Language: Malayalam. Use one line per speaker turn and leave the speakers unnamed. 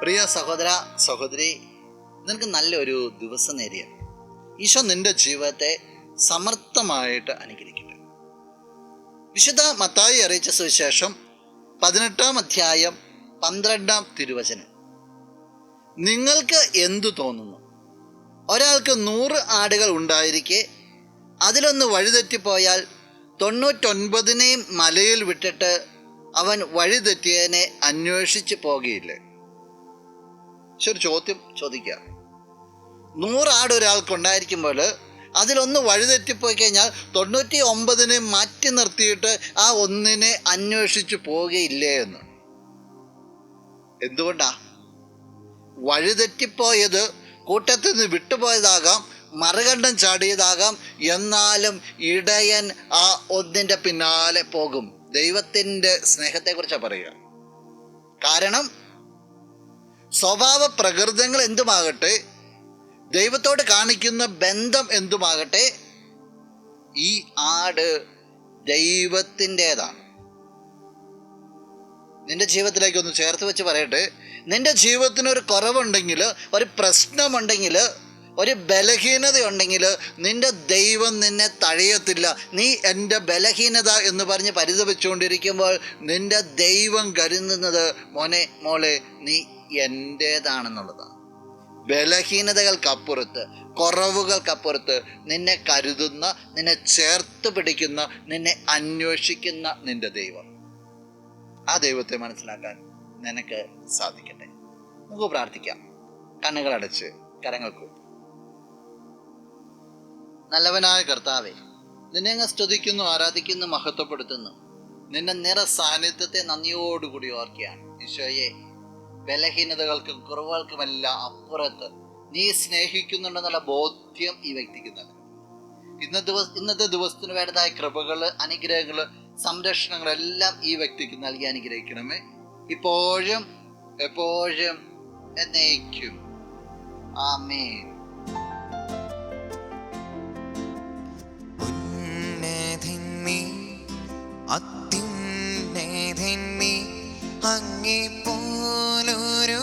പ്രിയ സഹോദര സഹോദരി, നിനക്ക് നല്ലൊരു ദിവസം നേരിയ ഈശോ നിന്റെ ജീവിതത്തെ സമർത്ഥമായിട്ട് അനുഗ്രഹിക്കട്ടെ. വിശുദ്ധ മത്തായി അറിയിച്ച സുവിശേഷം 18-ാം അധ്യായം 12-ാം തിരുവചനം. നിങ്ങൾക്ക് എന്തു തോന്നുന്നു? ഒരാൾക്ക് 100 ആടുകൾ ഉണ്ടായിരിക്കെ അതിലൊന്ന് വഴിതെറ്റിപ്പോയാൽ 99 മലയിൽ വിട്ടിട്ട് അവൻ വഴിതെറ്റിയതിനെ അന്വേഷിച്ച് പോകുകയില്ലേ? ഒരു ചോദ്യം ചോദിക്കുക. 100 ആട് ഒരാൾക്കുണ്ടായിരിക്കുമ്പോൾ അതിലൊന്ന് വഴിതെറ്റിപ്പോയി കഴിഞ്ഞാൽ 99 മാറ്റി നിർത്തിയിട്ട് ആ ഒന്നിനെ അന്വേഷിച്ച് പോവുകയില്ലേ എന്ന്. എന്തുകൊണ്ടാ? വഴിതെറ്റിപ്പോയത് കൂട്ടത്തിൽ നിന്ന് വിട്ടുപോയതാകാം, മറുകണ്ഠം ചാടിയതാകാം. എന്നാലും ഇടയൻ ആ ഒന്നിൻ്റെ പിന്നാലെ പോകും. ദൈവത്തിൻ്റെ സ്നേഹത്തെക്കുറിച്ചാണ് പറയുക. കാരണം സ്വഭാവ പ്രകൃതങ്ങൾ എന്തുമാകട്ടെ, ദൈവത്തോട് കാണിക്കുന്ന ബന്ധം എന്തുമാകട്ടെ, ഈ ആട് ദൈവത്തിൻ്റെതാണ്. നിന്റെ ജീവിതത്തിലേക്കൊന്ന് ചേർത്ത് വെച്ച് പറയട്ടെ. നിന്റെ ജീവിതത്തിനൊരു കുറവുണ്ടെങ്കിൽ, ഒരു പ്രശ്നമുണ്ടെങ്കിൽ, ഒരു ബലഹീനതയുണ്ടെങ്കിൽ നിന്റെ ദൈവം നിന്നെ തഴയത്തില്ല. നീ എൻ്റെ ബലഹീനത എന്ന് പറഞ്ഞ് പരിതപിച്ചുകൊണ്ടിരിക്കുമ്പോൾ നിന്റെ ദൈവം കരുതുന്നത്, മോനെ മോളെ, നീ എൻ്റേതാണെന്നുള്ളതാണ്. ബലഹീനതകൾക്കപ്പുറത്ത്, കുറവുകൾക്കപ്പുറത്ത് നിന്നെ കരുതുന്ന, നിന്നെ ചേർത്ത് പിടിക്കുന്ന, നിന്നെ അന്വേഷിക്കുന്ന നിന്റെ ദൈവം. ആ ദൈവത്തെ മനസ്സിലാക്കാൻ നിനക്ക് സാധിക്കട്ടെ. നമുക്ക് പ്രാർത്ഥിക്കാം. കണ്ണുകളടച്ച് കരങ്ങൾ കൂപ്പി. നല്ലവനായ കർത്താവേ, നിന്നെ അങ്ങ് സ്തുതിക്കുന്നു, ആരാധിക്കുന്നു, മഹത്വപ്പെടുത്തുന്നു. നിന്റെ നിറ സാന്നിധ്യത്തെ നന്ദിയോടുകൂടി ഓർക്കുകയാണ്. ഈശോയെ, ബലഹീനതകൾക്കും കുറവുകൾക്കുമെല്ലാം അപ്പുറത്ത് നീ സ്നേഹിക്കുന്നുണ്ടെന്നുള്ള ബോധ്യം ഈ വ്യക്തിക്ക് നൽകും. ഇന്നത്തെ ദിവസത്തിന് വേണ്ടതായ കൃപകൾ, അനുഗ്രഹങ്ങൾ, സംരക്ഷണങ്ങളെല്ലാം ഈ വ്യക്തിക്ക് നൽകി അനുഗ്രഹിക്കണമേ, ഇപ്പോഴും എപ്പോഴും എന്നേക്കും. ആമേൻ.
അത്യുന്നതൻ നീ, അങ്ങേ പോലൊരു